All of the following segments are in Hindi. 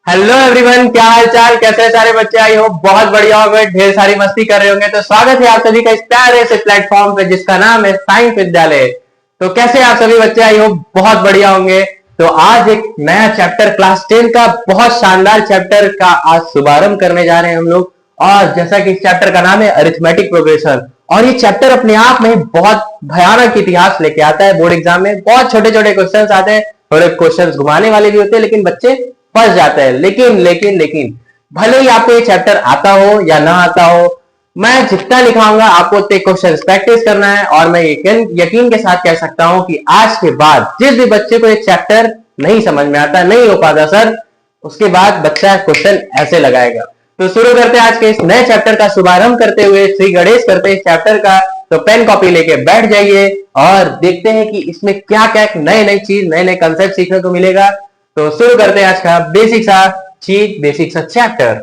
हेलो एवरीवन, क्या हाल चाल, कैसे हैं सारे बच्चे। आई हो बहुत बढ़िया होंगे, ढेर सारी मस्ती कर रहे होंगे। तो स्वागत है आप सभी का इस प्यारे से प्लेटफॉर्म पे जिसका नाम है साइंस विद्यालय। तो कैसे आप सभी बच्चे, आई हो बहुत बढ़िया होंगे। तो आज एक नया चैप्टर क्लास 10 का बहुत शानदार चैप्टर का आज शुभारंभ करने जा रहे हैं हम लोग। और जैसा कि इस चैप्टर का नाम है अरिथमेटिक प्रोग्रेशन, और ये चैप्टर अपने आप में बहुत भयानक इतिहास लेके आता है। बोर्ड एग्जाम में बहुत छोटे छोटे क्वेश्चन आते हैं, थोड़े क्वेश्चन घुमाने वाले भी होते हैं, लेकिन बच्चे फंस जाता है। लेकिन लेकिन लेकिन भले ही आपको ये चैप्टर आता हो या ना आता हो, मैं जितना लिखाऊंगा आपको उतने क्वेश्चन प्रैक्टिस करना है। और मैं यकीन के साथ कह सकता हूं कि आज के बाद जिस भी बच्चे को ये चैप्टर नहीं समझ में आता, नहीं हो पाता सर, उसके बाद बच्चा क्वेश्चन ऐसे लगाएगा। तो शुरू करते हैं आज के इस नए चैप्टर का शुभारंभ करते हुए, श्री गणेश करते हैं इस चैप्टर का। तो पेन कॉपी लेके बैठ जाइए और देखते हैं कि इसमें क्या क्या नए नए चीज, नए नए कंसेप्ट सीखने को मिलेगा। तो शुरू करते हैं आज का बेसिक सा चैप्टर।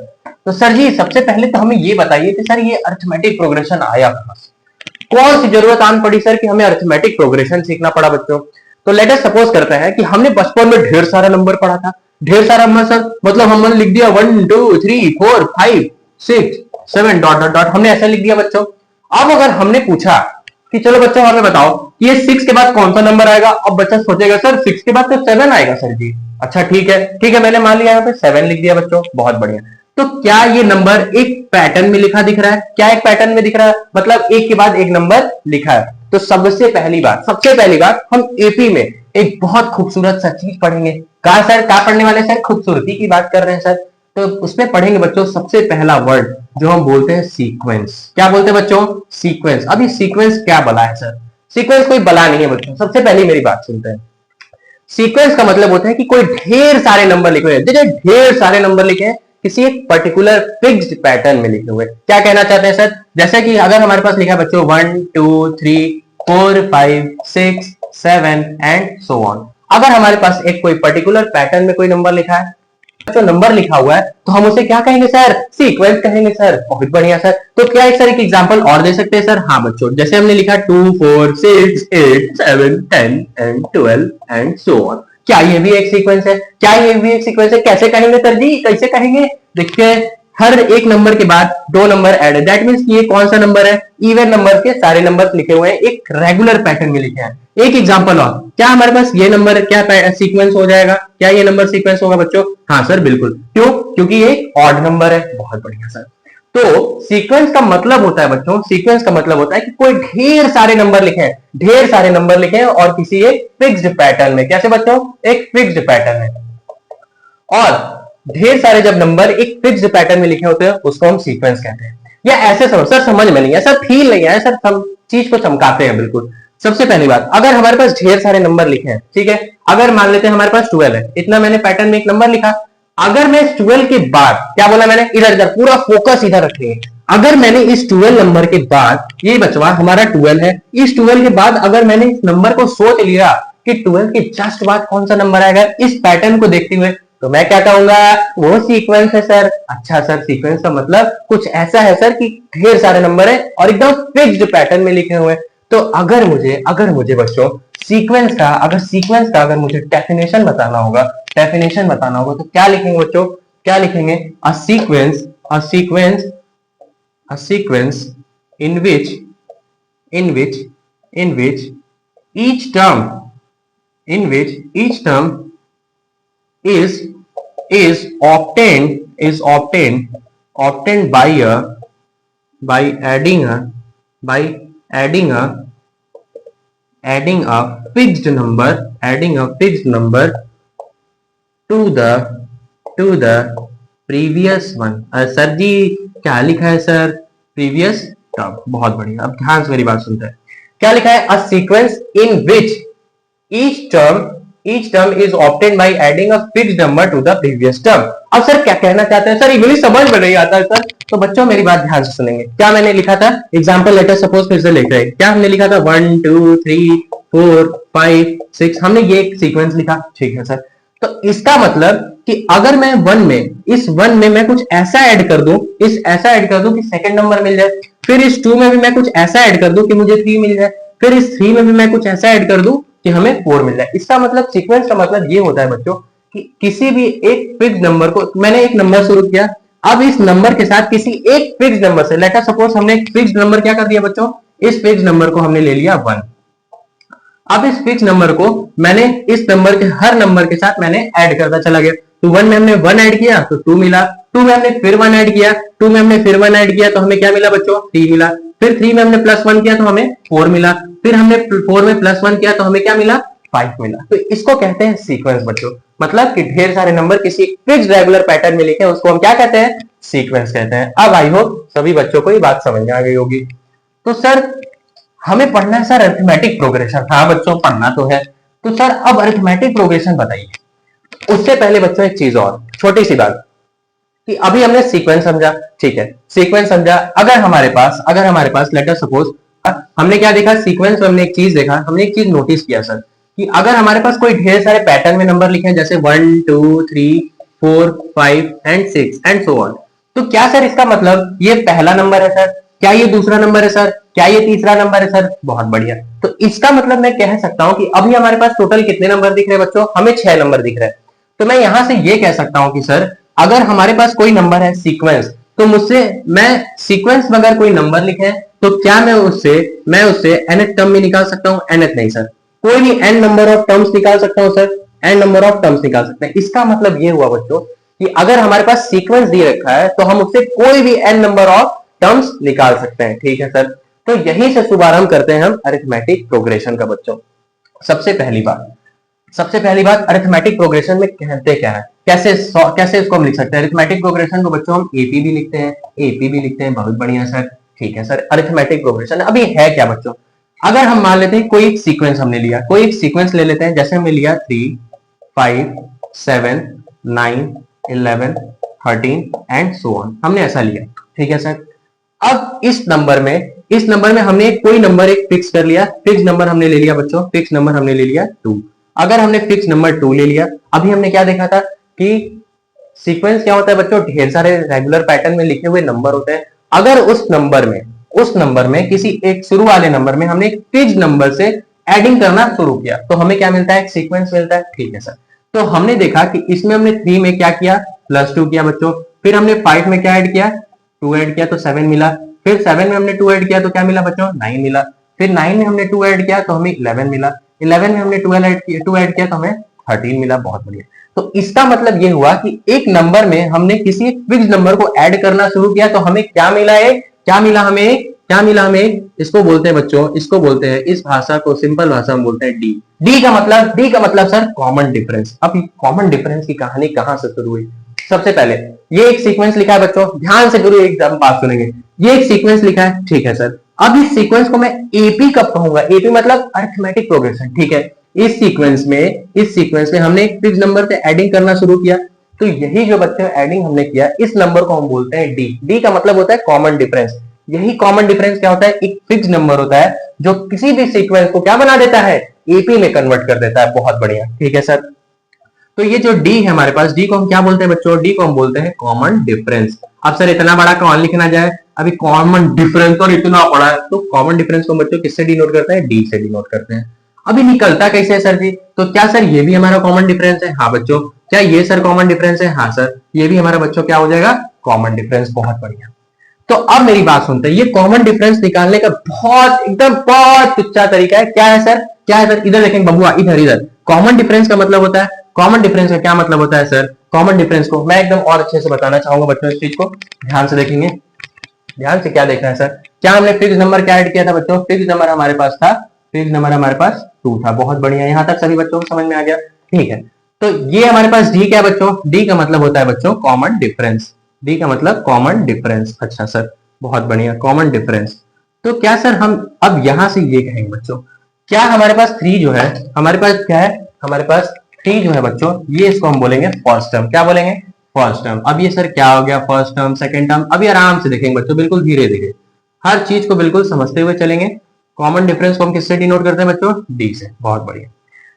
तो सर जी, सबसे पहले तो हमें ये बताइए कि सर ये अरिथमेटिक प्रोग्रेशन आया कहां से, कौन सी जरूरत आन पड़ी सर कि हमें अरिथमेटिक प्रोग्रेशन सीखना पड़ा बच्चों। तो लेट अस सपोज करते हैं कि हमने बचपन में ढेर सारा नंबर पढ़ा था। ढेर सारा नंबर सर मतलब हमने लिख दिया 1 2 3 4 5 6 7 डॉट डॉट डॉट, हमने ऐसा लिख दिया बच्चों। अब अगर हमने पूछा कि चलो बच्चों हमें बताओ ये 6 के बाद कौन सा नंबर आएगा, अब बच्चा सोचेगा सर 6 के बाद तो 7 आएगा सर जी। अच्छा ठीक है, ठीक है, मैंने मान लिया यहाँ पे 7 लिख दिया बच्चों, बहुत बढ़िया। तो क्या ये नंबर एक पैटर्न में लिखा दिख रहा है? क्या एक पैटर्न में दिख रहा है? मतलब एक के बाद एक नंबर लिखा है। तो सबसे पहली बात हम एपी में एक बहुत खूबसूरत सा चीज पढ़ेंगे। कहा सर, क्या पढ़ने वाले सर? खूबसूरती की बात कर रहे हैं सर। तो उसमें पढ़ेंगे बच्चों सबसे पहला वर्ड जो हम बोलते हैं सीक्वेंस। क्या बोलते हैं बच्चों? सीक्वेंस। अब ये सीक्वेंस क्या बला है सर? सीक्वेंस कोई बला नहीं है बच्चों। सबसे पहले मेरी बात सुनते हैं। सीक्वेंस का मतलब होता है कि कोई ढेर सारे नंबर लिखे हुए हैं, ढेर सारे नंबर लिखे हैं किसी एक पर्टिकुलर फिक्स्ड पैटर्न में लिखे हुए। क्या कहना चाहते हैं सर? जैसे कि अगर हमारे पास लिखा है बच्चों 1 2 3 4 5 6 7 एंड सो ऑन। अगर हमारे पास एक कोई पर्टिकुलर पैटर्न में कोई नंबर लिखा है, जो नंबर लिखा हुआ है, तो हम उसे क्या कहेंगे सर? सीक्वेंस कहेंगे सर। बहुत बढ़िया सर। तो क्या एक सर एक एग्जांपल और दे सकते हैं सर? हाँ बच्चों, जैसे हमने लिखा 2 4 6 8 7 10 एंड 12 एंड सो ऑन। क्या ये भी एक सीक्वेंस है? क्या ये भी एक सीक्वेंस है? कैसे कहेंगे सर जी, कैसे कहेंगे? देखिए, हर एक नंबर के बाद दो नंबर ऐड है, दैट मींस ये कौन सा नंबर है? इवन नंबर के सारे नंबर लिखे हुए हैं, एक रेगुलर पैटर्न में लिखे हैं। एक एग्जांपल और, क्या हमारे पास ये नंबर क्या सीक्वेंस हो जाएगा? क्या ये नंबर सीक्वेंस होगा बच्चों? हाँ सर बिल्कुल। क्यों? क्योंकि ये ऑड नंबर है। बहुत बढ़िया सर। तो सीक्वेंस का मतलब होता है बच्चों, सीक्वेंस का मतलब होता है कि कोई ढेर सारे नंबर लिखे हैं, ढेर सारे नंबर लिखे हैं और किसी एक फिक्स्ड पैटर्न में। कैसे बच्चों? एक फिक्स्ड पैटर्न है। और ढेर सारे जब नंबर एक फिक्स्ड पैटर्न में लिखे होते हैं उसको हम सीक्वेंस कहते हैं। या ऐसे समझ सर, समझ में नहीं है सर, फील नहीं है सर, हम चीज को चमकाते हैं बिल्कुल। सबसे पहली बात, अगर हमारे पास ढेर सारे नंबर लिखे हैं, ठीक है, अगर मान लेते हैं हमारे पास 12 है, इतना मैंने पैटर्न में एक नंबर लिखा। अगर मैं इस 12 के बाद, क्या बोला मैंने? इधर इधर पूरा फोकस इधर रखेंगे। अगर मैंने इस 12 नंबर के बाद, ये बचवा हमारा 12 है, इस 12 के बाद अगर मैंने इस नंबर को सोच लिया कि 12 के जस्ट बाद कौन सा नंबर आएगा, इस पैटर्न को देखते हुए, तो मैं क्या कहूंगा? वो सीक्वेंस है सर। अच्छा सर, सीक्वेंस का मतलब कुछ ऐसा है सर कि ढेर सारे नंबर है और एकदम फिक्स्ड पैटर्न में लिखे हुए हैं। तो अगर मुझे बच्चों सीक्वेंस का अगर मुझे डेफिनेशन बताना होगा, तो क्या लिखेंगे बच्चों? क्या लिखेंगे? A sequence in which each term is obtained by adding a fixed number to the previous one। Sir ji क्या लिखा है सर? Previous term. बहुत बढ़िया। अब ध्यान से मेरी बात सुनते हैं। क्या लिखा है? A sequence in which each term is obtained by adding a fixed number to the previous term। अब सर क्या कहना चाहते हैं? सर इंग्लिश समझ में नहीं आता है सर। तो बच्चों मेरी बात ध्यान से सुनेंगे। क्या मैंने लिखा था? एग्जांपल लेटर सपोज फिर से लिख रहे हैं। क्या हमने लिखा था? 1 2 3 4 5 6, हमने ये एक सीक्वेंस लिखा, ठीक है सर। तो इसका मतलब कि अगर मैं इस 1 में मैं कुछ ऐसा ऐड कर दूं, कि सेकंड नंबर मिल जाए, फिर इस 2 में भी मैं कुछ ऐसा ऐड कर दूं कि मुझे 3 मिल जाए, फिर इस 3 में भी मैं कुछ ऐसा ऐड कर दूं कि हमें 4 मिल जाए। इसका मतलब, सीक्वेंस का मतलब ये होता है बच्चों कि किसी भी एक फिक्स नंबर को, मैंने एक नंबर शुरू किया, अब इस नंबर के साथ किसी एक फिक्स नंबर से, लेट अस सपोज हमने एक फिक्स नंबर क्या कर दिया बच्चों, इस फिक्स नंबर को हमने ले लिया 1। अब इस फिक्स नंबर को मैंने इस नंबर के हर नंबर के साथ मैंने ऐड करता चला गया। तो 1 में हमने 1 ऐड किया तो 2 मिला, 2 में हमने फिर 1 ऐड किया, 2 में हमने फिर 1 ऐड किया तो हमें क्या मिला बच्चों, 3 मिला। फिर 3 में हमने +1 किया तो हमें 4 मिला, फिर हमने 4 में +1 किया तो हमें क्या मिला, 5 मिला। तो इसको कहते हैं सीक्वेंस बच्चों, मतलब कि ढेर सारे नंबर किसी फिक्स रेगुलर पैटर्न में लिखे उसको हम क्या कहते हैं, सीक्वेंस कहते हैं। अब आई होप सभी बच्चों को ये बात समझ में आ गई होगी। तो सर हमें पढ़ना है सर अरिथमेटिक प्रोग्रेशन, हाँ बच्चों पढ़ना तो है। तो सर अब अरिथमेटिक प्रोग्रेशन बताइए। उससे पहले बच्चों एक चीज और छोटी सी बात, कि अभी हमने सीक्वेंस समझा, ठीक है, सीक्वेंस समझा। अगर हमारे पास लेट अस सपोज हमने क्या देखा सीक्वेंस में, हमने एक चीज देखा, हमने एक चीज नोटिस किया सर, कि अगर हमारे पास कोई ढेर सारे पैटर्न में नंबर लिखे हैं जैसे 1 2 3 4 5 एंड 6 एंड सो ऑन, तो क्या सर इसका मतलब ये पहला नंबर है सर, क्या ये दूसरा नंबर है सर, क्या ये तीसरा नंबर है सर, बहुत बढ़िया। तो इसका मतलब मैं कह सकता हूं कि अभी हमारे पास टोटल कितने नंबर दिख रहे हैं बच्चों, हमें 6 नंबर दिख रहे हैं। तो मैं यहां से ये कह सकता हूं कि सर अगर हमारे पास कोई नंबर है सीक्वेंस, तो मुझसे मैं सीक्वेंस में अगर कोई नंबर लिखे तो क्या मैं उससे nth टर्म में निकाल सकता हूं, nth नहीं सर, कोई भी n नंबर ऑफ टर्म्स निकाल सकता हूं sir, n number of terms निकाल सकते हैं। इसका मतलब ये हुआ बच्चों कि अगर हमारे पास सीक्वेंस दे रखा है तो हम उससे कोई भी n नंबर ऑफ टर्म्स निकाल सकते हैं, ठीक है सर। तो यहीं से शुभारंभ करते हैं हम अरिथमेटिक प्रोग्रेशन का बच्चों। सबसे पहली बात अरिथमेटिक प्रोग्रेशन में कहते क्या है, कैसे इसको हम लिख सकते हैं। अरिथमेटिक प्रोग्रेशन को बच्चों हम एपी भी लिखते हैं, बहुत बढ़िया सर, ठीक है सर। अरिथमेटिक प्रोग्रेशन अभी है क्या बच्चों, अगर हम मान लेते हैं कोई एक सीक्वेंस हमने लिया, कोई एक सीक्वेंस ले लेते हैं, जैसे हमने लिया 3 5 7 9 11 13 एंड सो ऑन, हमने ऐसा लिया, ठीक है सर। अब इस नंबर में हमने कोई नंबर एक फिक्स कर लिया, फिक्स नंबर हमने ले लिया बच्चों, फिक्स नंबर हमने ले लिया 2। अगर हमने फिक्स नंबर 2 ले लिया, अभी हमने क्या देखा था कि सीक्वेंस क्या होता है बच्चों, ढेर सारे रेगुलर पैटर्न में लिखे हुए नंबर होते हैं। अगर उस नंबर में किसी एक शुरू वाले नंबर में हमने एक फिक्स नंबर से एडिंग करना शुरू किया तो हमें क्या मिलता है, एक सीक्वेंस मिलता है, ठीक है सर। तो हमने देखा कि इसमें हमने 3 में क्या किया, +2 किया बच्चों, फिर हमने 5 में क्या ऐड किया, 2 ऐड किया तो 7 मिला, फिर 7 में हमने 2 ऐड किया तो क्या मिला बच्चों, 9 मिला, फिर 9 में हमने 2 ऐड किया तो हमें 11 मिला, 11 में हमने 2 ऐड किया तो हमें 13 मिला, बहुत बढ़िया। तो इसका मतलब ये हुआ कि एक नंबर में हमने किसी फिक्स नंबर को ऐड करना शुरू किया तो हमें क्या मिला हमें, इसको बोलते हैं बच्चों, इसको बोलते हैं, इस भाषा को सिंपल भाषा में बोलते हैं डी। डी का मतलब सर कॉमन डिफरेंस। अब कॉमन डिफरेंस की कहानी कहां से शुरू हुई, सबसे पहले ये एक सीक्वेंस लिखा है बच्चों, ध्यान से गुरु एकदम बात सुनेंगे, ये एक सीक्वेंस लिखा है, ठीक है सर। अब इस सीक्वेंस को मैं एपी कब कहूंगा, एपी मतलब अरिथमेटिक प्रोग्रेशन, ठीक है। इस सीक्वेंस में हमने एक फिक्स नंबर से एडिंग करना शुरू किया, तो यही जो बच्चे एडिंग हमने किया, इस नंबर को हम बोलते हैं डी। डी का मतलब होता है कॉमन डिफरेंस। यही कॉमन डिफरेंस क्या होता है, एक फिक्स नंबर होता है जो किसी भी सीक्वेंस को क्या बना देता है, एपी में कन्वर्ट कर देता है, बहुत बढ़िया, ठीक है सर। तो ये जो डी है हमारे पास, डी को हम क्या बोलते हैं बच्चों, डी को हम बोलते हैं कॉमन डिफरेंस। अब सर इतना बड़ा कौन लिखना जाए, अभी कॉमन डिफरेंस और इतना पड़ा है, तो कॉमन डिफरेंस को बच्चों किससे डिनोट करते हैं, डी से डिनोट करते हैं। अभी निकलता कैसे है सर जी, तो क्या सर ये भी हमारा कॉमन डिफरेंस है, हाँ बच्चों। क्या ये सर कॉमन डिफरेंस है, हाँ सर, ये भी हमारा बच्चों क्या हो जाएगा, कॉमन डिफरेंस, बहुत बढ़िया। तो अब मेरी बात सुनते हैं, ये कॉमन डिफरेंस निकालने का बहुत तुच्छा तरीका है, क्या है सर, इधर देखेंगे बबुआ, इधर कॉमन डिफरेंस का मतलब होता है, कॉमन डिफरेंस का क्या मतलब होता है सर, कॉमन डिफरेंस को मैं एकदम और अच्छे से बताना चाहूंगा बच्चों, इस चीज को ध्यान से देखेंगे, ध्यान से क्या देखना है सर। क्या हमने फिक्स नंबर क्या ऐड किया था बच्चों, फिक्स नंबर हमारे पास था, फिक्स नंबर हमारे पास 2 था, बहुत बढ़िया, यहां तक सभी बच्चों को समझ में आ गया, ठीक है। तो ये हमारे पास डी क्या है बच्चों, डी का मतलब होता है बच्चों कॉमन डिफरेंस, डी का मतलब कॉमन डिफरेंस, अच्छा सर, बहुत बढ़िया, कॉमन डिफरेंस। तो क्या सर हम अब यहां से ये कहेंगे बच्चों, क्या हमारे पास 3 जो है, हमारे पास क्या है, हमारे पास 3 जो है बच्चों, ये इसको हम बोलेंगे फर्स्ट टर्म, क्या बोलेंगे, फर्स्ट टर्म। अब ये सर क्या हो गया, फर्स्ट टर्म, सेकंड टर्म, अभी आराम से देखेंगे बच्चों, बिल्कुल धीरे धीरे हर चीज को बिल्कुल समझते हुए चलेंगे। कॉमन डिफरेंस को हम किससे डिनोट करते हैं बच्चों, डी से, बहुत बढ़िया।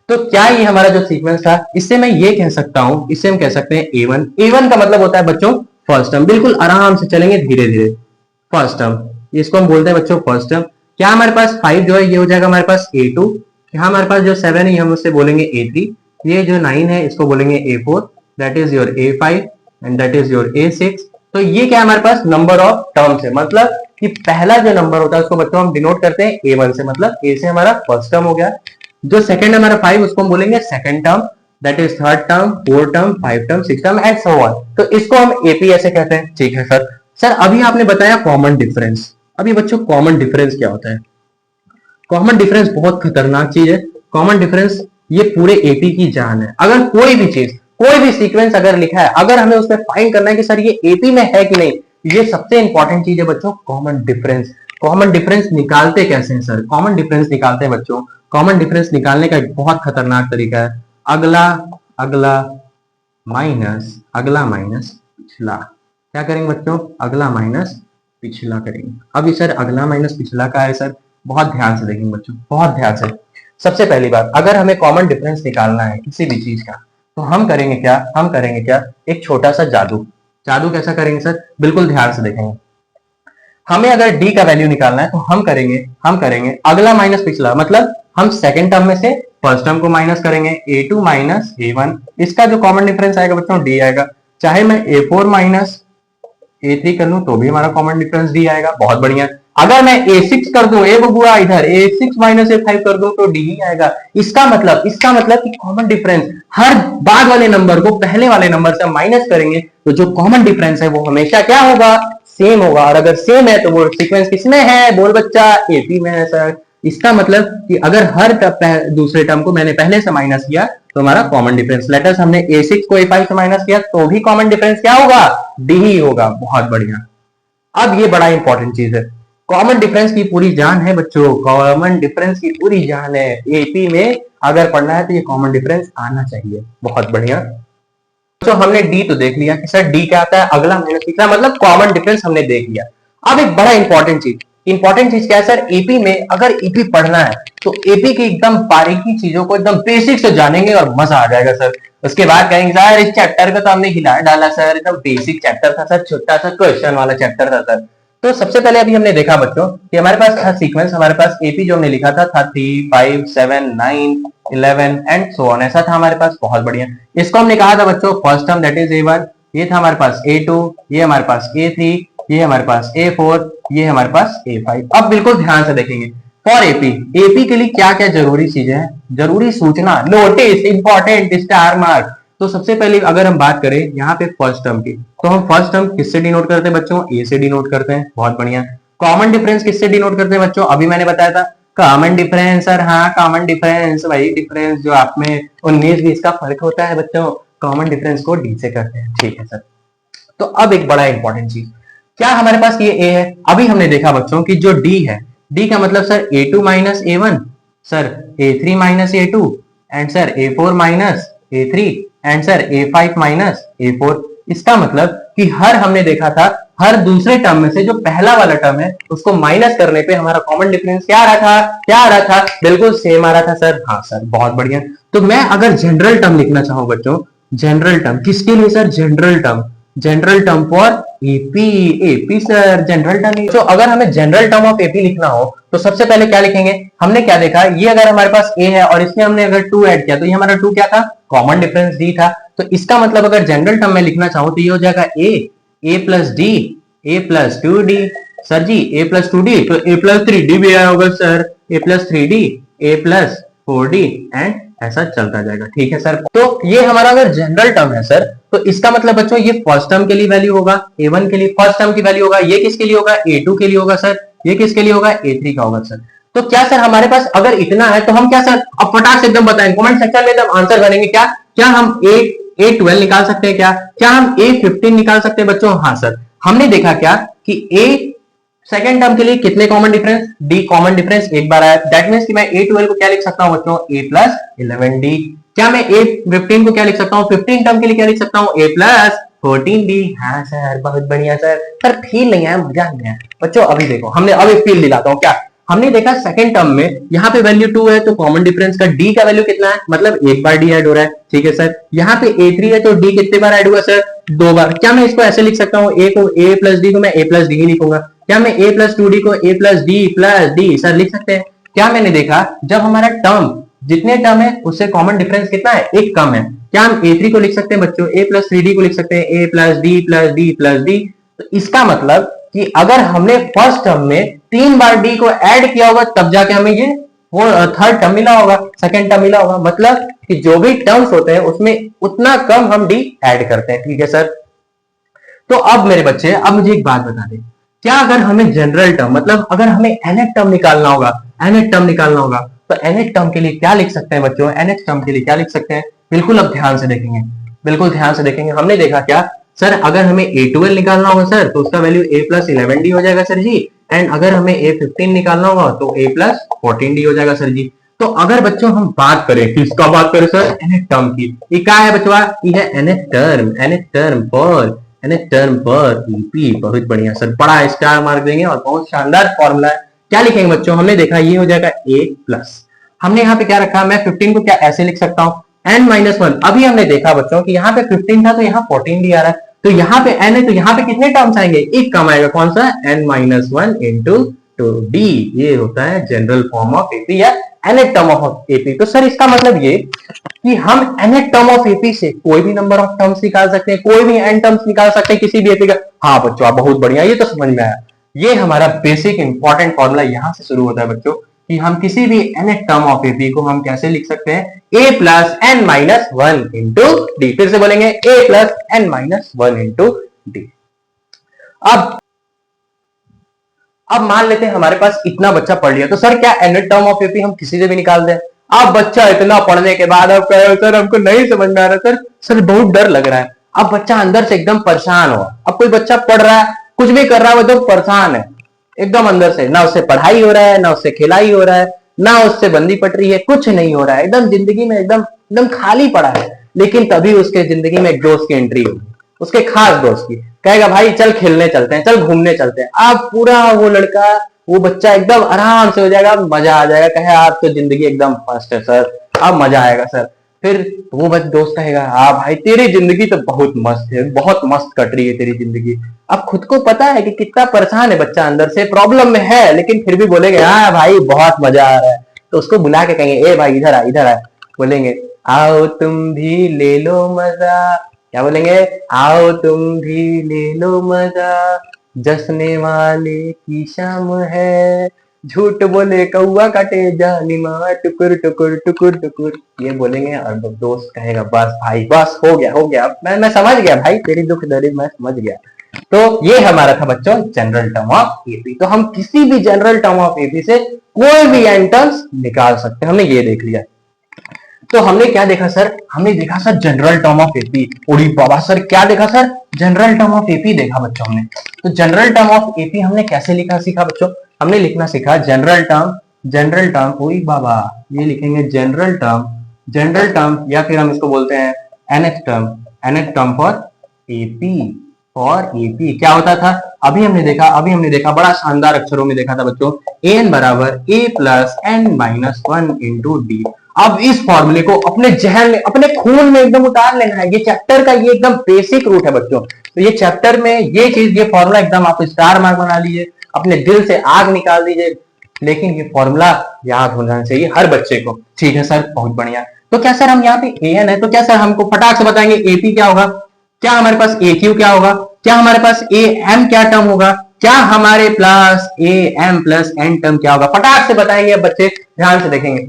तो क्या ये हमारा जो सीक्वेंस था, इससे मैं ये कह सकता हूं, इससे हम कह सकते हैं A1, A1 का मतलब होता है बच्चों फर्स्ट टर्म, बिल्कुल आराम से चलेंगे धीरे धीरे, फर्स्ट टर्म, इसको हम बोलते हैं बच्चों फर्स्ट टर्म। क्या हमारे पास 5 जो है ये हो जाएगा हमारे पास A2, यहाँ हमारे पास जो 7 है ये हम उससे बोलेंगे A3, ये जो 9 है इसको बोलेंगे A4, that is your A5 and that is your A6। तो ये क्या हमारे पास नंबर ऑफ टर्म्स है, मतलब कि पहला जो नंबर होता है उसको बच्चों हम डिनोट करते हैं A1 से, मतलब A से हमारा फर्स्ट टर्म हो गया। जो सेकंड हमारा 5 उसको हम बोलेंगे second term, that is third term, fourth term, 5 term, 6 term and so on. तो इसको हम AP ऐसे कहते हैं। ठीक है सर। सर अभी आपने बताया कॉमन डिफरेंस। अभी बच्चों कॉमन डिफरेंस क्या होता है? कॉमन डिफरेंस बहुत खतरनाक चीज है। कॉमन डिफरेंस ये पूरे एपी की जान है। अगर कोई भी चीज, कोई भी सीक्वेंस अगर लिखा है, अगर हमें उसमें फाइंड करना है कि सर ये एपी में है कि नहीं, ये सबसे इंपॉर्टेंट चीज है बच्चों, कॉमन डिफरेंस। कॉमन डिफरेंस निकालते कैसे हैं सर? कॉमन डिफरेंस निकालते हैं बच्चों, कॉमन डिफरेंस निकालने का एक बहुत खतरनाक तरीका है, अगला अगला माइनस पिछला। क्या करेंगे बच्चों? अगला माइनस पिछला करेंगे। अभी सर अगला माइनस पिछला का है सर, बहुत ध्यान से देखेंगे बच्चों, बहुत ध्यान से। सबसे पहली बात, अगर हमें कॉमन डिफरेंस निकालना है किसी भी चीज का, तो हम करेंगे क्या, एक छोटा सा जादू। जादू कैसा करेंगे सर? बिल्कुल ध्यान से देखेंगे। हमें अगर डी का वैल्यू निकालना है तो हम करेंगे अगला माइनस पिछला, मतलब हम सेकंड टर्म में से फर्स्ट टर्म को माइनस करेंगे, A2 माइनस A1। इसका जो कॉमन डिफरेंस आएगा बच्चों डी आएगा। चाहे मैं A4 माइनस A3 कर लूं तो भी हमारा कॉमन डिफरेंस डी आएगा। बहुत बढ़िया। अगर मैं A6 कर दूं, ए बबुआ इधर A6 माइनस A5 कर दूं तो डी ही आएगा। इसका मतलब कि कॉमन डिफरेंस, हर बाद वाले नंबर को पहले वाले नंबर से माइनस करेंगे तो जो कॉमन डिफरेंस है वो हमेशा क्या होगा? सेम होगा। और अगर सेम है तो वो सीक्वेंस किसमें है? बोल बच्चा, एपी में है सर। इसका मतलब कि अगर हर दूसरे टर्म को मैंने पहले से माइनस किया तो हमारा कॉमन डिफरेंस, लेटर्स हमने A6 को A5 से माइनस किया तो भी कॉमन डिफरेंस क्या होगा? डी ही होगा। बहुत बढ़िया। अब ये बड़ा इंपॉर्टेंट चीज है, कॉमन डिफरेंस की पूरी जान है बच्चों, कॉमन डिफरेंस की पूरी जान है। एपी में अगर पढ़ना है तो ये कॉमन डिफरेंस आना चाहिए। बहुत बढ़िया। तो हमने डी तो देख लिया कि सर डी क्या आता है? अगला माइनस पिछला, मतलब कॉमन डिफरेंस हमने देख लिया। अब एक बड़ा इंपॉर्टेंट चीज क्या है सर? एपी में अगर एपी पढ़ना है तो एपी की एकदम बारीकी चीजों को एकदम बेसिक से जानेंगे और मजा आ जाएगा सर। उसके बाद कहेंगे सर इस चैप्टर का तो हमने हिला डाला सर, एकदम बेसिक चैप्टर था सर, छोटा सा क्वेश्चन वाला चैप्टर था सर। तो सबसे पहले अभी हमने देखा बच्चों कि हमारे पास था सीक्वेंस, हमारे पास एपी जो हमने लिखा था 3, 5, 7, 9, 11 एंड सो ऑन, ऐसा था हमारे पास। बहुत बढ़िया। इसको हमने कहा था बच्चों first term that is A1, ये था हमारे पास A2, ये हमारे पास A3, ये हमारे पास A4, ये हमारे पास A5। अब बिल्कुल ध्यान से देखेंगे फॉर एपी के लिए क्या क्या जरूरी चीजें हैं, जरूरी सूचना, नोटिस, इंपॉर्टेंट, स्टार मार्क। तो सबसे पहले अगर हम बात करें यहाँ पे फर्स्ट टर्म की, तो हम फर्स्ट टर्म किससे डिनोट करते हैं बच्चों? ए से डिनोट करते हैं। बहुत बढ़िया। कॉमन डिफरेंस किससे डिनोट करते हैं बच्चों? अभी मैंने बताया था कॉमन डिफरेंस सर। हाँ, कॉमन डिफरेंस, वही डिफरेंस जो आप में 19-20 का फर्क होता है बच्चों, कॉमन डिफरेंस को डी से करते हैं। ठीक है सर। तो अब एक बड़ा इंपॉर्टेंट चीज, क्या हमारे पास ये ए है? अभी हमने देखा बच्चों की जो डी है, डी का मतलब sir A2 minus A1, sir A3 minus A2 and sir A4 minus A3 and sir A5 minus A4। इसका मतलब कि हर हमने देखा था हर दूसरे टर्म में से जो पहला वाला टर्म है उसको माइनस करने पे हमारा कॉमन डिफरेंस क्या आ रहा था? बिल्कुल सेम आ रहा था सर। हाँ सर, बहुत बढ़िया। तो मैं अगर जनरल टर्म लिखना चाहूं बच्चों, जनरल टर्म किसके लिए sir? General term for AP sir, general term. तो अगर हमें जनरल टर्म ऑफ एपी लिखना हो तो सबसे पहले क्या लिखेंगे? हमने क्या देखा, ये अगर हमारे पास ए है और इसमें हमने अगर 2 ऐड किया तो ये हमारा 2 क्या था? कॉमन डिफरेंस डी था। तो इसका मतलब अगर जनरल टर्म में लिखना चाहूं तो ये हो जाएगा ए प्लस डी, ए प्लस 2डी। सर जी ए प्लस 2डी, तो ए प्लस 3डी भी आया होगा सर, ए प्लस 3डी, ए प्लस 4डी एंड ऐसा चलता जाएगा। ठीक है सर। तो ये हमारा अगर जनरल टर्म है सर, तो इसका मतलब बच्चों ये फर्स्ट टर्म के लिए वैल्यू होगा, A1 के लिए फर्स्ट टर्म की वैल्यू होगा, ये किसके लिए होगा? A2 के लिए होगा सर, ये किसके लिए होगा? A3 का होगा सर। तो क्या सर हमारे पास अगर इतना है तो हम क्या सर अब फटाक से एकदम बताएं, कमेंट सेक्शन में एकदम आंसर करेंगे क्या हम A12 निकाल सकते हैं? क्या हम A15 निकाल सकते हैं बच्चों? हाँ सर। हमने देखा क्या कि A सेकेंड टर्म के लिए कितने common difference? D common difference एक बार आया। दैट मींस कि मैं A12 को क्या लिख सकता हूं बच्चों? A plus 11D। क्या मैं A15 को क्या लिख सकता हूं? 15 टर्म के लिए क्या लिख सकता हूं? A plus 14D। हाँ सर, बहुत बढ़िया सर फील नहीं आया, मजा नहीं आया बच्चों। अभी देखो, हमने अब एक फील दिलाता हूँ। क्या हमने देखा सेकंड टर्म में यहाँ पे वैल्यू 2 है तो कॉमन डिफरेंस का डी का वैल्यू कितना है? मतलब एक बार डी ऐड हो रहा है। ठीक है सर। यहाँ पे A3 है तो डी कितने बार ऐड हुआ सर? 2 बार। क्या मैं इसको ऐसे लिख सकता हूँ, ए को A प्लस डी को मैं A प्लस डी ही लिखूंगा? क्या मैं A प्लस 2D को A प्लस डी सर लिख सकते हैं? क्या मैंने देखा जब हमारा टर्म जितने टर्म है उससे कॉमन डिफरेंस कितना है, एक कम है। क्या हम a3 को लिख सकते हैं बच्चों, a प्लस 3d को लिख सकते हैं, a plus D plus D plus D. तो इसका मतलब कि अगर हमने फर्स्ट टर्म में 3 बार d को ऐड किया होगा तब जाके हमें ये वो थर्ड टर्म मिला होगा, सेकंड टर्म मिला होगा। मतलब कि जो भी टर्म्स होते हैं उसमें उतना कम हम d ऐड करते हैं। ठीक है सर। तो अब मेरे बच्चे, अब मुझे एक बात बता दें, क्या अगर हमें जनरल टर्म, मतलब अगर हमें nth टर्म निकालना होगा, nth टर्म निकालना होगा, तो nth टर्म के लिए क्या लिख सकते हैं बच्चों, nth टर्म के लिए क्या लिख सकते हैं? बिल्कुल अब ध्यान से देखेंगे, बिल्कुल ध्यान से देखेंगे। हमने देखा क्या सर, अगर हमें a12 निकालना होगा सर तो उसका वैल्यू a प्लस 11d हो जाएगा सर जी। एंड अगर हमें a15 निकालना होगा तो a प्लस 14d हो जाएगा सर जी। तो अगर बच्चों हम बात करें, किसका बात करें सर, nth टर्म की, ये क्या है बच्चों, ये है nth टर्म, nth टर्म पर ईपी। बहुत बढ़िया सर, बड़ा स्टार मार्क देंगे और बहुत शानदार फॉर्मूला है। क्या लिखेंगे बच्चों, हमने देखा ये हो जाएगा a प्लस, हमने यहाँ पे क्या रखा, मैं 15 को क्या ऐसे लिख सकता हूँ n-1। अभी हमने देखा बच्चों कि यहाँ पे 15 था तो यहाँ 14d आ रहा है, तो यहाँ पे n है तो यहाँ पे कितने टर्म्स आएंगे, एक कम आएगा, कौन सा, n-1 इंटू 2d। ये होता है जनरल फॉर्म ऑफ एपी या nth टर्म ऑफ एपी। तो सर इसका मतलब ये कि हम nth टर्म ऑफ एपी से कोई भी नंबर ऑफ टर्म्स निकाल सकते हैं, कोई भी n टर्म्स निकाल सकते हैं किसी भी एपी का। हाँ बच्चों आप बहुत बढ़िया, ये तो समझ में आया। ये हमारा बेसिक इंपॉर्टेंट फॉर्मूला यहां से शुरू होता है बच्चों कि हम किसी भी nth टर्म ऑफ एपी को हम कैसे लिख सकते हैं, a plus n minus 1 into D. फिर से बोलेंगे a plus n minus 1 into D. अब मान लेते हैं हमारे पास इतना बच्चा पढ़ लिया, तो सर क्या nth टर्म ऑफ एपी हम किसी से भी निकाल दें? अब बच्चा इतना पढ़ने के बाद अब कहे सर हमको नहीं समझ में आ रहा, सर बहुत डर लग रहा है। अब बच्चा अंदर से एकदम परेशान हो। अब कोई बच्चा पढ़ रहा है, कुछ भी कर रहा है, वो एकदम परेशान है एकदम अंदर से, ना उससे पढ़ाई हो रहा है, ना उससे खिलाई हो रहा है, ना उससे बंदी पट रही है, कुछ नहीं हो रहा है, एकदम जिंदगी में एकदम एकदम खाली पड़ा है। लेकिन तभी उसके जिंदगी में एक दोस्त की एंट्री होगी, उसके खास दोस्त की, कहेगा भाई चल खेलने चलते हैं, चल घूमने चलते हैं। अब पूरा वो लड़का, वो बच्चा एकदम आराम से हो जाएगा, मजा आ जाएगा, कहे आप तो जिंदगी एकदम फर्स्ट है सर, अब मजा आएगा सर। फिर वो दोस्त कहेगा हाँ भाई तेरी जिंदगी तो बहुत मस्त है, बहुत मस्त कट रही है तेरी जिंदगी। अब खुद को पता है कि कितना परेशान है बच्चा, अंदर से प्रॉब्लम में है, लेकिन फिर भी बोलेंगे हाँ भाई बहुत मजा आ रहा है। तो उसको बुला के कहेंगे ए भाई इधर आ, इधर आ। बोलेंगे आओ तुम भी ले लो मजा। क्या बोलेंगे, आओ तुम भी ले लो मजा, जश्ने वाले की शाम है, झूठ बोले कौआ काटे जालिमा, टुकुर टुकुर टुकुर टुकुर। ये बोलेंगे और दोस्त कहेगा बस भाई बस हो गया हो गया, मैं समझ गया भाई तेरी दुख दर्द मैं समझ गया। तो ये हमारा था बच्चों जनरल टर्म ऑफ एपी। तो हम किसी भी जनरल टर्म ऑफ एपी से कोई भी n टर्म्स निकाल सकते हैं, हमने ये देख लिया। तो हमने क्या देखा सर, हमने देखा sir general term of AP. ओडी बाबा सर क्या देखा sir, general term of AP देखा बच्चों हमने। तो जनरल टर्म ऑफ एपी हमने कैसे लिखा सीखा बच्चों, हमने लिखना सीखा जनरल टर्म ओडी बाबा, ये लिखेंगे जनरल टर्म या फिर हम इसको बोलते हैं nth टर्म फॉर एपी क्या होता था, अभी हमने देखा बड़ा शानदार अक्षरों में देखा था बच्चों, an बराबर a plus n minus 1 into D. अब इस फॉर्मूले को अपने जहन में, अपने खून में एकदम उतार लेना है। ये चैप्टर का ये एकदम बेसिक रूट है बच्चों। तो ये चैप्टर में ये चीज, ये फॉर्मूला एकदम आप स्टार मार्क बना लीजिए, अपने दिल से आग निकाल दीजिए, लेकिन ये फॉर्मूला याद होना चाहिए हर बच्चे को। ठीक है सर, बहुत बढ़िया। तो क्या सर हम यहाँ पे an है, तो क्या सर हमको फटाक से बताएंगे AP क्या होगा, क्या हमारे पास AQ क्या होगा, क्या हमारे पास AM क्या टर्म होगा, क्या हमारे पास AM प्लस n टर्म क्या होगा, फटाक से बताएंगे। अब बच्चे ध्यान से देखेंगे,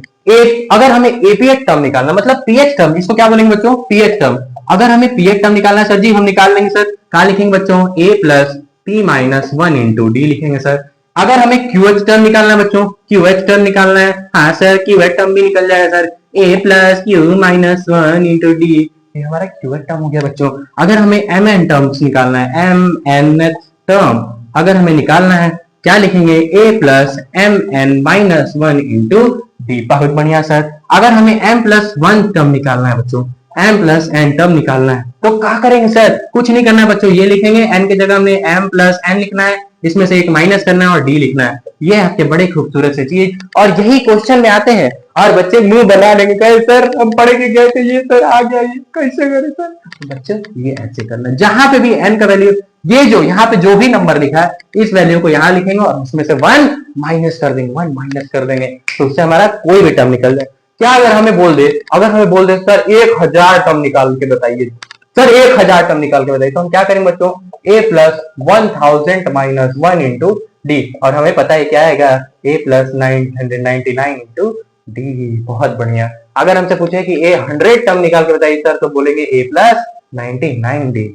अगर हमें APH टर्म निकालना, मतलब PH टर्म, इसको क्या बोलेंगे बच्चों, PH टर्म। अगर हमें PH टर्म निकालना है सर जी, हम निकाल लेंगे सर, क्या लिखेंगे बच्चों, A plus P minus 1 into D लिखेंगे सर। अगर हमें QH टर्म निकालना है बच्चों, QH टर्म निकालना है, हाँ सर QH टर्म भी निकल जाएगा sir, A plus Q minus 1 into D, ये हमारा QH टर्म हो गया बच्चों। अगर हमें MN टर्म्स निकालना है, MN टर्म अगर हमें निकालना है, क्या लिखेंगे, A plus MN minus 1 into D. बहुत बढ़िया सर। अगर हमें m प्लस 1 टर्म निकालना है बच्चों, m प्लस n टर्म निकालना है, तो क्या करेंगे सर, कुछ नहीं करना है बच्चों, ये लिखेंगे n की जगह हमने m प्लस n लिखना है, इसमें से एक माइनस करना है और d लिखना है। ये आपके बड़े खूबसूरत से चीज, और यही क्वेश्चन में आते हैं और बच्चे मुंह बना लेंगे, कहे सर हम पढ़ के गए थे ये सर आ गया, ये कैसे करें सर। तो बच्चे ये ऐसे करना है, जहां पे भी n का वैल्यू, ये जो यहाँ पे जो भी नंबर लिखा है इस वैल्यू को यहाँ लिखेंगे और उसमें से 1 माइनस कर देंगे, 1 माइनस कर देंगे, तो उससे हमारा कोई भी टर्म निकल जाए। क्या अगर हमें बोल दे सर 1000 टर्म निकाल के बताइए, सर 1000 टर्म निकाल के बताइए, तो हम क्या करेंगे बच्चों, a plus 1000 minus 1 into D, और हमें पता है क्या आएगा, a प्लस 999 इंटू डी। बहुत बढ़िया। अगर हमसे पूछे कि a 100 टर्म निकाल के बताइए सर, तो बोलेंगे a plus 99 D.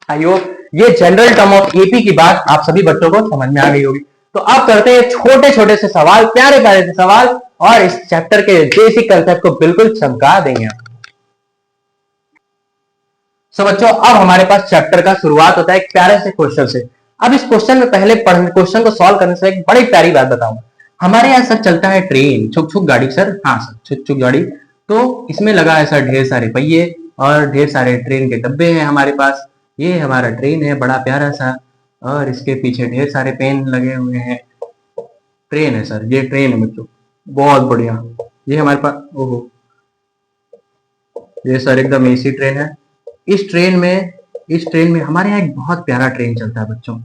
I hope ये जनरल टर्म ऑफ एपी की बात आप सभी बच्चों को समझ में आ गई होगी। तो अब करते हैं छोटे छोटे से सवाल, प्यारे प्यारे से सवाल, और इस चैप्टर के बेसिक कंसेप्ट को बिल्कुल चमका देंगे। सो बच्चों, अब हमारे पास चैप्टर का शुरुआत होता है एक प्यारे से क्वेश्चन से। अब इस क्वेश्चन में पहले क्वेश्चन को सॉल्व करने से एक बड़ी प्यारी बात बताऊंगा। हमारे यहाँ सर चलता है ट्रेन, छुक छुक गाड़ी सर, हाँ सर छुक छुक गाड़ी। तो इसमें लगा है सर ढेर सारे पहिए और ढेर सारे ट्रेन के डब्बे हैं हमारे पास। ये हमारा ट्रेन है बड़ा प्यारा सा, और इसके पीछे ढेर सारे पेन लगे हुए हैं। ट्रेन है सर, ये ट्रेन है बच्चों, बहुत बढ़िया। ये हमारे पास, ओहो, ये सर एकदम एसी ट्रेन है। इस ट्रेन में हमारे यहाँ एक बहुत प्यारा ट्रेन चलता है बच्चों।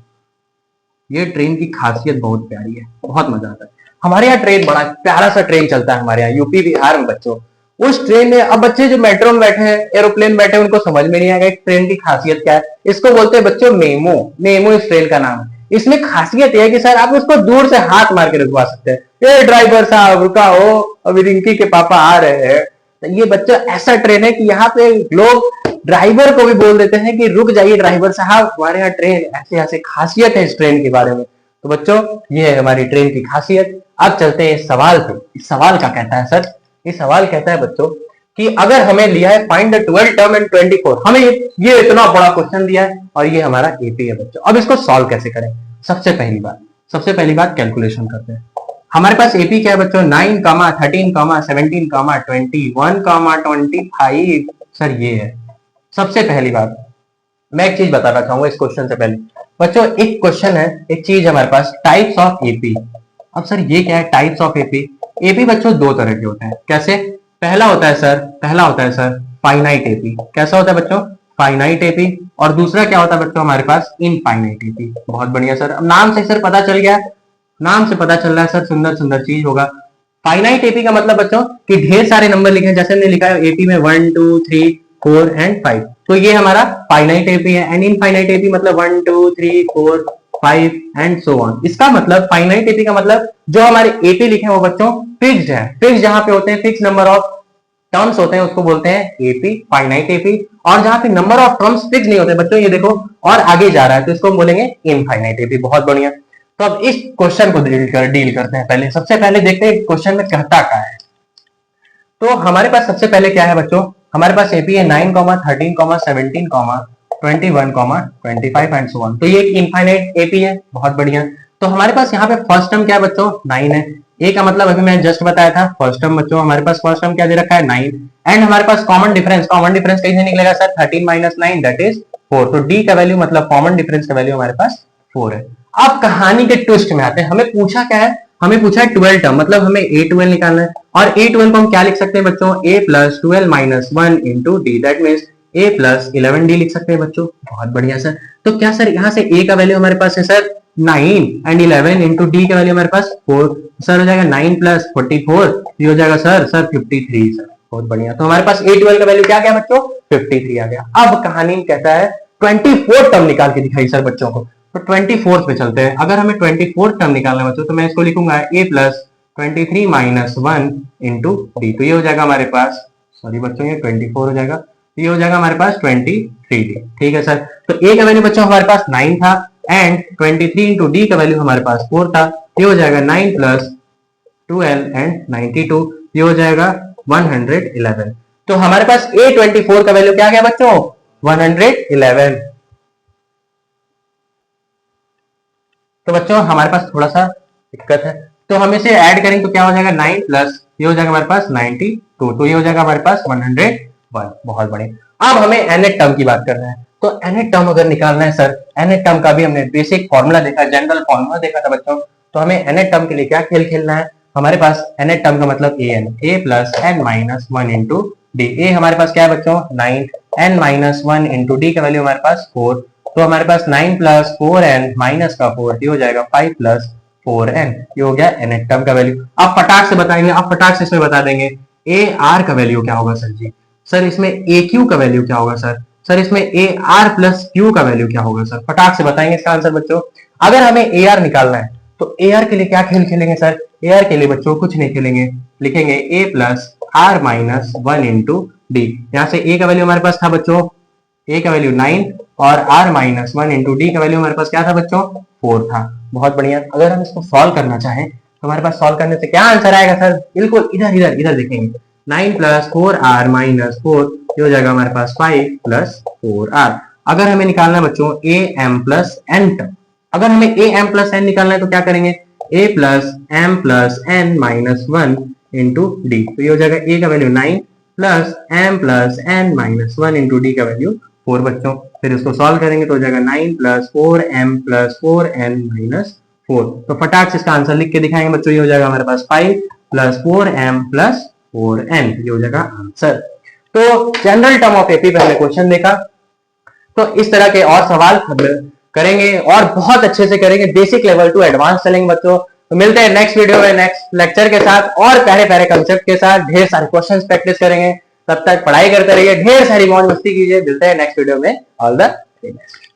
ये ट्रेन की खासियत बहुत प्यारी है, बहुत मजा आता है। हमारे यहाँ ट्रेन बड़ा प्यारा सा ट्रेन चलता है हमारे यहाँ यूपी बिहार में बच्चों। उस ट्रेन में अब बच्चे जो मेट्रो में बैठे हैं, एरोप्लेन बैठे हैं, उनको समझ में नहीं आएगा इस ट्रेन की खासियत क्या है। इसको बोलते हैं बच्चों मेमो। मेमो इस ट्रेन का नाम है। इसमें खासियत यह है कि सर आप उसको दूर से हाथ मार के रुकवा सकते हैं, ये ड्राइवर साहब रुका हो, अभी रिंकी के पापा आ रहे हैं। तो ये बच्चों ऐसा ट्रेन है कि यहाँ पे लोग ड्राइवर को भी बोल देते हैं कि रुक जाइए ड्राइवर साहब, हमारे यहाँ ट्रेन, ऐसे ऐसे खासियत है इस ट्रेन के बारे में। तो बच्चों ये है हमारी ट्रेन की खासियत। अब चलते हैं इस सवाल पे। इस सवाल क्या कहता है सर, ये सवाल कहता है बच्चों कि अगर हमें लिया है फाइंड द 12 टर्म एंड 24, हमें ये इतना बड़ा क्वेश्चन दिया है और ये हमारा एपी है बच्चों। अब इसको सॉल्व कैसे करें, सबसे पहली बात कैलकुलेशन करते हैं। हमारे पास एपी क्या है बच्चों, 9, 13, 17, 21, 25। सर ये है सबसे पहली बात। मैं एक चीज बताना चाहूंगा इस क्वेश्चन से पहले बच्चों, एक क्वेश्चन है, एक चीज हमारे पास, टाइप्स ऑफ एपी। अब सर ये क्या है टाइप्स ऑफ एपी? एपी बच्चों दो तरह के होते हैं। कैसे? पहला होता है सर फाइनाइट एपी। कैसा होता है बच्चों? Finite AP. और दूसरा क्या होता है बच्चों हमारे पास, इनफाइनाइट एपी। बहुत बढ़िया सर, अब नाम से सर पता चल गया, नाम से पता चल रहा है सर सुंदर सुंदर चीज होगा। फाइनाइट एपी का मतलब बच्चों कि ढेर सारे नंबर लिखे हैं, जैसे हमने लिखा है एपी में 1, 2, 3, 4 एंड 5, तो ये हमारा फाइनाइट एपी है। एंड इनफाइनाइट एपी मतलब 1, 2, 3, 4, 5 एंड सो ऑन। इसका मतलब फाइनाइट एपी का मतलब जो हमारे एपी लिखे हैं वो बच्चों फिक्स्ड है। फिक्स जहां पे होते हैं, फिक्स नंबर ऑफ टर्म्स होते हैं, उसको बोलते हैं एपी, फाइनाइट एपी। और जहां पे नंबर ऑफ टर्म्स फिक्स नहीं होते बच्चों, ये देखो और आगे जा रहा है, तो इसको हम बोलेंगे इनफाइनाइट एपी। बहुत बढ़िया। तो अब इस क्वेश्चन को डील करते हैं। पहले सबसे पहले देखते हैं क्वेश्चन में कहता क्या है। तो हमारे पास सबसे पहले क्या है बच्चों, हमारे पास एपी है 9, 13, 17, 21, 25 एंड सो ऑन। तो ये एक इनफाइनाइट एपी है। बहुत बढ़िया। तो हमारे पास यहाँ पे फर्स्ट टर्म क्या है बच्चों, 9 है। ए का मतलब अभी मैं जस्ट बताया था, फर्स्ट टर्म बच्चों हमारे पास फर्स्ट टर्म क्या दे रखा है, 9। एंड हमारे पास कॉमन डिफरेंस कैसे निकलेगा सर, 13 माइनस 9 दैट इज 4। तो डी का वैल्यू मतलब कॉमन डिफरेंस का वैल्यू हमारे पास 4 है। अब कहानी के ट्विस्ट में आते हैं। हमें पूछा क्या है, हमें पूछा है 12 टर्म, मतलब हमें a12 निकालना है। और a12 को हम क्या लिख सकते हैं बच्चों, a plus 12 minus 1 into D, that means a plus 11d लिख सकते हैं बच्चों। बहुत बढ़िया सर। तो क्या सर यहाँ से a का वैल्यू हमारे पास है सर 9 एंड 11 इंटू डी का वैल्यू हमारे पास 4, सर हो जाएगा 9 प्लस 44, ये हो जाएगा सर 53 सर। बहुत बढ़िया। तो हमारे पास a12 का वैल्यू क्या गया बच्चों, 53 आ गया। अब कहानी कहता है 24 टर्म निकाल के दिखाई सर बच्चों को। तो 24 पे चलते हैं। अगर हमें 24 टर्म निकालना है बच्चों, तो मैं इसको लिखूंगा a plus 23 minus 1 into D. तो ये हो जाएगा हमारे पास, सॉरी बच्चों ये 24 हो जाएगा, तो ये हो जाएगा हमारे पास 23d। ठीक है सर। तो a का वैल्यू बच्चों हमारे पास 9 था एंड 23 इंटू डी का वैल्यू हमारे पास 4 था। ये हो जाएगा 9 प्लस 12 एंड 92, ये हो जाएगा 111। तो हमारे पास a24 का वैल्यू क्या गया बच्चों, 111। तो बच्चों हमारे पास थोड़ा सा दिक्कत है, तो हम इसे ऐड करेंगे तो क्या हो जाएगा 9 प्लस, ये हो जाएगा हमारे पास 92, तो ये हो जाएगा हमारे पास 101। बहुत बढ़िया। अब हमें nth टर्म की बात करना है। तो nth टर्म अगर निकालना है सर, nth टर्म का भी हमने बेसिक फॉर्मूला देखा, जनरल फॉर्मूला देखा था बच्चों। तो हमें nth टर्म के लिए क्या खेल खेलना है, हमारे पास nth टर्म का मतलब a plus n minus 1 into D. A हमारे पास क्या है बच्चों 9, n माइनस 1 इंटू डी का वैल्यू हमारे पास 4। तो हमारे पास 9 प्लस 4n माइनस का 4, ये हो जाएगा 5 प्लस 4n, ये हो गया nth टर्म का वैल्यू। अब फटाक से बताएंगे, अब फटाक से इसमें बता देंगे ए आर का वैल्यू क्या होगा सर जी? सर इसमें ए क्यू का वैल्यू क्या होगा सर? सर इसमें ए आर प्लस क्यू का वैल्यू क्या होगा सर? फटाक से बताएंगे इसका आंसर बच्चों। अगर हमें ए आर निकालना है तो ए आर के लिए क्या खेल खेलेंगे सर? ए आर के लिए बच्चों कुछ नहीं खेलेंगे, लिखेंगे A plus R minus one into D. यहां से ए का वैल्यू हमारे पास था बच्चों, ए का वैल्यू 9 और r minus one into D का वैल्यू हमारे पास क्या था बच्चों? 4 था। बहुत बढ़िया। अगर हम इसको सॉल्व करना चाहें तो हमारे पास सॉल्व करने से क्या आंसर आएगा सर? बिल्कुल इधर इधर इधर देखेंगे, 9 प्लस 4r माइनस 4, ये हो जाएगा हमारे पास 5 प्लस 4r। अगर हमें निकालना है बच्चों ए एम प्लस एन, अगर हमें ए एम प्लस एन निकालना है तो क्या करेंगे? A plus M plus N minus one into D. तो ये हो जाएगा ए का value 9 plus M plus N minus one into D का वैल्यू 4 बच्चों। फिर इसको सॉल्व करेंगे तो हो जाएगा 9 plus 4m plus 4n minus 4। तो फटाक से इसका आंसर लिख के दिखाएंगे बच्चों, ये हो जाएगा हमारे पास 5 प्लस 4m प्लस 4n, ये हो जाएगा आंसर। तो जनरल टर्म ऑफ एपी पे हमने क्वेश्चन देखा, तो इस तरह के और सवाल करेंगे और बहुत अच्छे से करेंगे, बेसिक लेवल टू एडवांस चलेंगे बच्चों। तो मिलते हैं नेक्स्ट वीडियो में नेक्स्ट लेक्चर के साथ और प्यारे प्यारे कंसेप्ट के साथ, ढेर सारे क्वेश्चंस प्रैक्टिस करेंगे। तब तक पढ़ाई करते रहिए, ढेर सारी मौज मस्ती कीजिए। मिलते हैं नेक्स्ट वीडियो में। All the best.